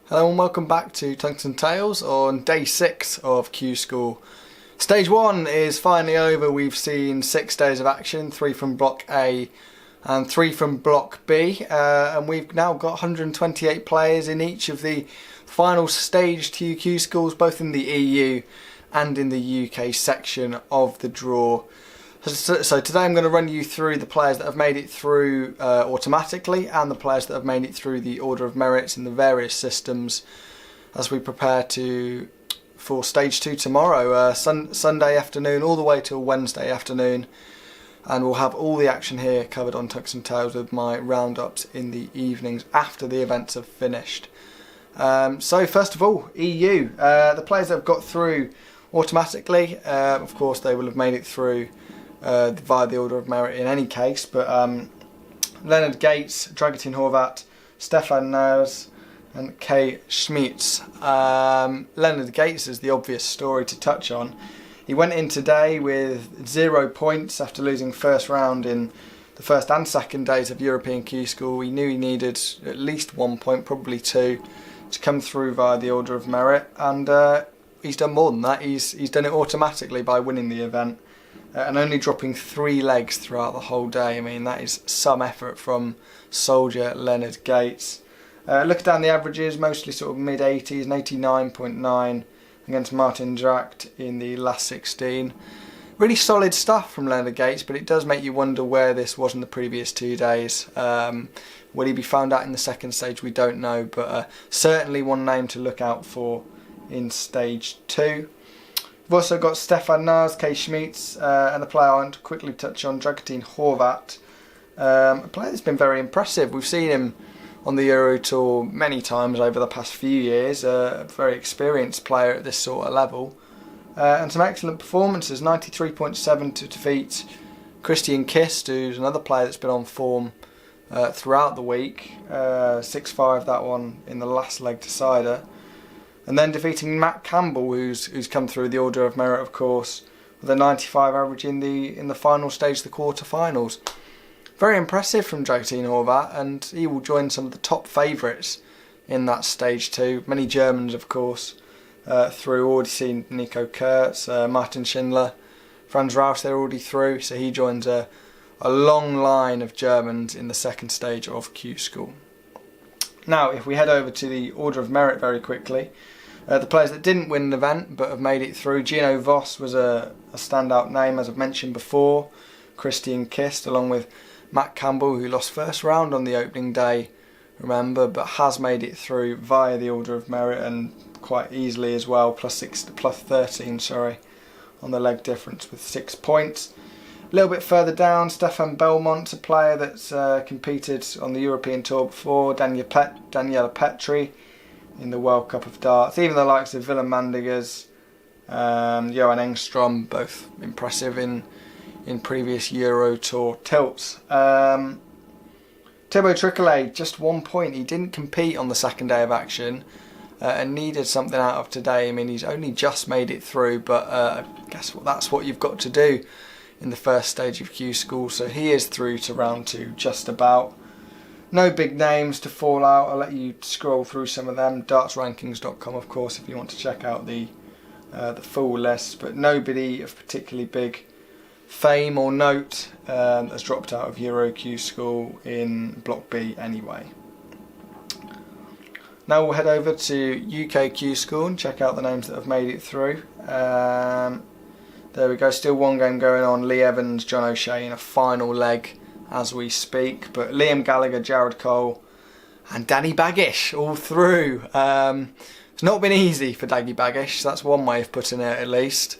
Hello and welcome back to Tungsten Tales on day 6 of Q School. Stage 1 is finally over. We've seen 6 days of action, 3 from Block A and 3 from Block B, and we've now got 128 players in each of the final stage 2 Q Schools, both in the EU and in the UK section of the draw. So today I'm going to run you through the players that have made it through automatically and the players that have made it through the order of merits in the various systems as we prepare for stage 2 tomorrow, Sunday afternoon all the way till Wednesday afternoon, and we'll have all the action here covered on Tungsten Tales with my roundups in the evenings after the events have finished. So first of all, EU, the players that have got through automatically, of course they will have made it through via the order of merit in any case, but Leonard Gates, Dragutin Horvat, Stefan Norris and Kay Schmitz. Leonard Gates is the obvious story to touch on. He went in today with 0 points after losing first round in the first and second days of European Q School. He knew he needed at least 1 point, probably 2, to come through via the order of merit, and he's done more than that. He's done it automatically by winning the event. And only dropping 3 legs throughout the whole day. I mean, that is some effort from soldier Leonard Gates. Look down the averages, mostly sort of mid-80s, an 89.9 against Martin Dracht in the last 16. Really solid stuff from Leonard Gates, but it does make you wonder where this was in the previous 2 days. Will he be found out in the second stage? We don't know, but certainly one name to look out for in stage 2. We've also got Stefan Norris, Kay Schmitz, and the player I want to quickly touch on, Dragutin Horvat. A player that's been very impressive. We've seen him on the Euro Tour many times over the past few years, a very experienced player at this sort of level. And some excellent performances, 93.7 to defeat Christian Kist, who's another player that's been on form throughout the week. 6-5 that one in the last leg decider. And then defeating Matt Campbell, who's come through the order of merit, of course, with a 95 average in the final stage, the quarter-finals. Very impressive from Dragutin Horvat, and he will join some of the top favourites in that stage 2. Many Germans, of course, through. Already seen Nico Kurz, Martin Schindler, Franz Raus, they're already through, so he joins a long line of Germans in the second stage of Q School. Now, if we head over to the order of merit very quickly, the players that didn't win an event but have made it through, Gino Voss was a standout name, as I've mentioned before. Christian Kist, along with Matt Campbell, who lost first round on the opening day, remember, but has made it through via the order of merit and quite easily as well, plus 13, on the leg difference with 6 points. A little bit further down, Stefan Belmont's a player that's competed on the European Tour before, Daniela Petri in the World Cup of Darts, even the likes of Willem Mandegers, Johan Engstrom, both impressive in previous Euro Tour tilts. Thibaut Tricolet, just 1 point. He didn't compete on the second day of action and needed something out of today. I mean, he's only just made it through, but I guess that's what you've got to do in the first stage of Q School, so he is through to round 2 just about. No big names to fall out. I'll let you scroll through some of them. Dartsrankings.com, of course, if you want to check out the full list, but nobody of particularly big fame or note has dropped out of Euro Q School in Block B anyway. Now we'll head over to UK Q School and check out the names that have made it through. There we go, still one game going on. Lee Evans, John O'Shea in a final leg as we speak. But Liam Gallagher, Jared Cole and Danny Baggish all through. It's not been easy for Daggy Baggish, that's one way of putting it at least.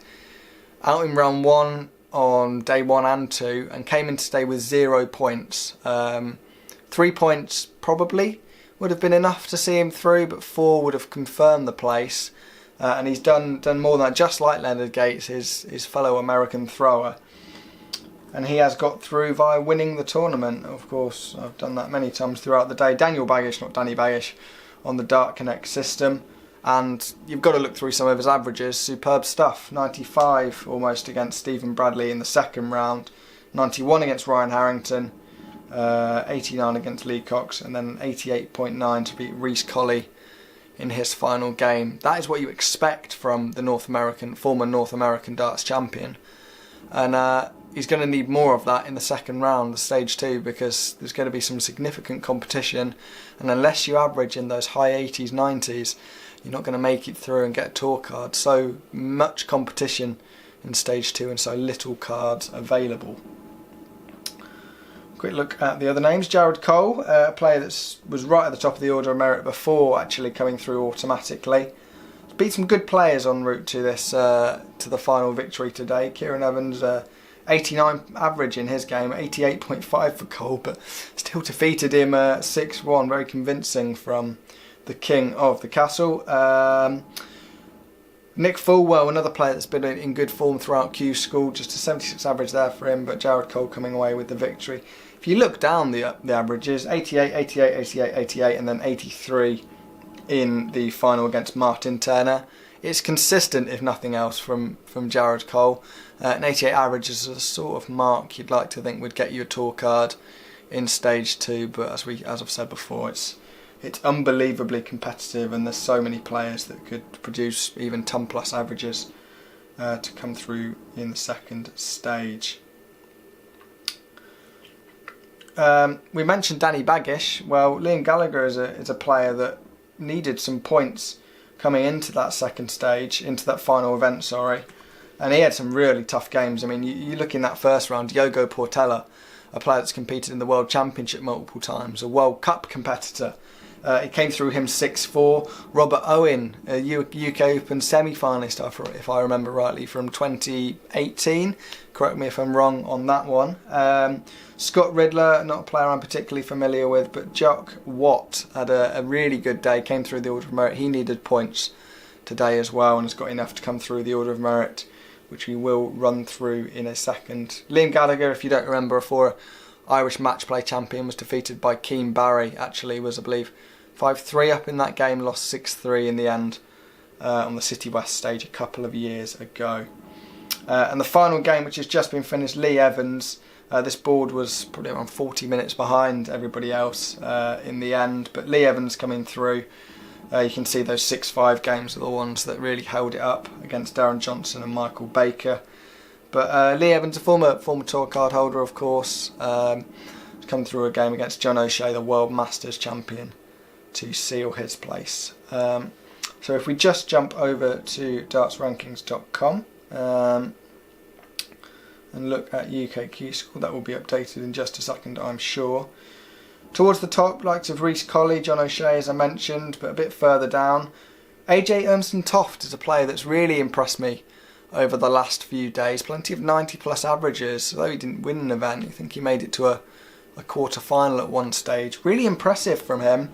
Out in round 1 on day 1 and 2 and came in today with 0 points. 3 points probably would have been enough to see him through, but 4 would have confirmed the place. And he's done more than that, just like Leonard Gates, his fellow American thrower. And he has got through via winning the tournament. Of course, I've done that many times throughout the day. Daniel Baggish, not Danny Baggish, on the Dart Connect system. And you've got to look through some of his averages. Superb stuff. 95 almost against Stephen Bradley in the second round. 91 against Ryan Harrington. 89 against Lee Cox. And then 88.9 to beat Reece Colley in his final game. That is what you expect from the former North American darts champion, and he's going to need more of that in the second round, the stage 2, because there's going to be some significant competition, and unless you average in those high 80s, 90s, you're not going to make it through and get a tour card. So much competition in stage 2 and so little cards available. Quick look at the other names. Jared Cole, a player that was right at the top of the order of merit before actually coming through automatically. Beat some good players en route to this to the final victory today. Kieran Evans, 89 average in his game, 88.5 for Cole, but still defeated him 6-1, very convincing from the king of the castle. Nick Fulwell, another player that's been in good form throughout Q School, just a 76 average there for him, but Jared Cole coming away with the victory. If you look down the averages, 88, 88, 88, 88, and then 83 in the final against Martin Turner. It's consistent, if nothing else, from Jared Cole. An 88 average is the sort of mark you'd like to think would get you a tour card in stage 2, but as I've said before, it's unbelievably competitive, and there's so many players that could produce even 10 plus averages to come through in the second stage. We mentioned Danny Baggish. Well, Liam Gallagher is a player that needed some points coming into that second stage, into that final event, sorry. And he had some really tough games. I mean, you look in that first round, Diogo Portela, a player that's competed in the World Championship multiple times, a World Cup competitor. It came through him 6-4. Robert Owen, a UK Open semi-finalist, if I remember rightly, from 2018. Correct me if I'm wrong on that one. Scott Riddler, not a player I'm particularly familiar with, but Jock Watt had a really good day, came through the order of merit. He needed points today as well, and has got enough to come through the order of merit, which we will run through in a second. Liam Gallagher, if you don't remember, a former Irish match play champion, was defeated by Keane Barry. Actually was, I believe, 5-3 up in that game, lost 6-3 in the end on the City West stage a couple of years ago. And the final game, which has just been finished, Lee Evans. This board was probably around 40 minutes behind everybody else in the end, but Lee Evans coming through. You can see those 6-5 games are the ones that really held it up against Darren Johnson and Michael Baker. But Lee Evans, a former tour card holder, of course, come through a game against John O'Shea, the World Masters champion, to seal his place. So if we just jump over to dartsrankings.com and look at UK Q School, that will be updated in just a second, I'm sure. Towards the top, likes of Reece Colley, John O'Shea, as I mentioned, but a bit further down, AJ Urmston-Toft is a player that's really impressed me over the last few days. Plenty of 90 plus averages, although he didn't win an event. I think he made it to a quarter final at one stage. Really impressive from him.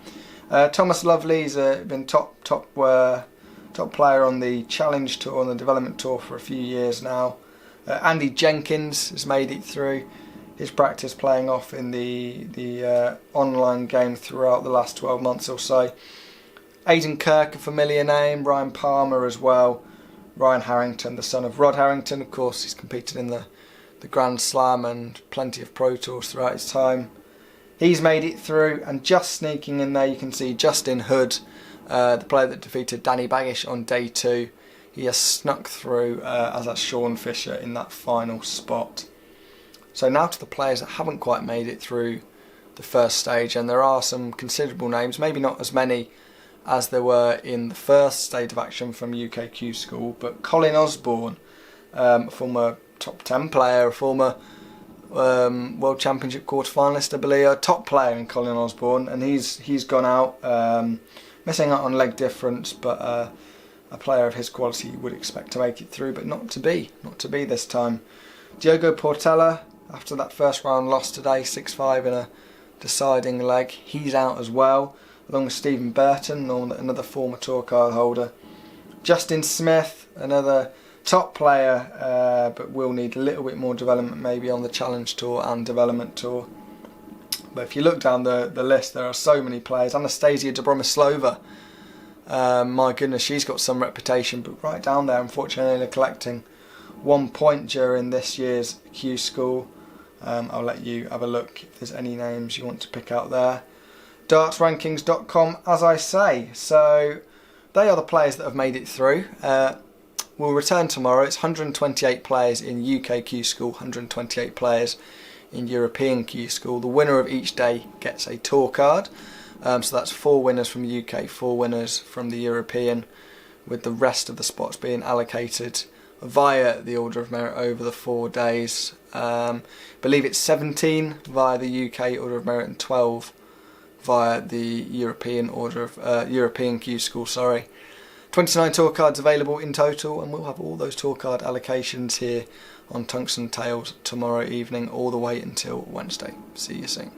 Thomas Lovely's been top player on the Challenge Tour, on the Development Tour for a few years now. Andy Jenkins has made it through. His practice playing off in the online game throughout the last 12 months or so. Aidan Kirk, a familiar name. Ryan Palmer as well. Ryan Harrington, the son of Rod Harrington, of course, he's competed in the Grand Slam and plenty of Pro Tours throughout his time. He's made it through, and just sneaking in there you can see Justin Hood, the player that defeated Danny Baggish on day 2. He has snuck through, as has Sean Fisher in that final spot. So now to the players that haven't quite made it through the first stage, and there are some considerable names, maybe not as many as there were in the first stage of action from UK Q School, but Colin Osborne, a former top 10 player, a former World Championship quarter-finalist, I believe, a top player in Colin Osborne, and he's gone out, missing out on leg difference, but a player of his quality you would expect to make it through, but not to be this time. Diogo Portela, after that first round loss today, 6-5 in a deciding leg, he's out as well, along with Stephen Burton, another former tour card holder. Justin Smith, another top player, but will need a little bit more development maybe on the Challenge Tour and Development Tour. But if you look down the list, there are so many players. Anastasia Dobromislova, my goodness, she's got some reputation, but right down there, unfortunately, only collecting 1 point during this year's Q School. I'll let you have a look if there's any names you want to pick out there. Dartsrankings.com, as I say. So they are the players that have made it through. We'll return tomorrow. It's 128 players in UK Q School, 128 players in European Q School. The winner of each day gets a tour card. So that's 4 winners from the UK, 4 winners from the European, with the rest of the spots being allocated via the Order of Merit over the 4 days. Believe it's 17 via the UK Order of Merit and 12 via the European European Q School. 29 tour cards available in total, and we'll have all those tour card allocations here on Tungsten Tales tomorrow evening, all the way until Wednesday. See you soon.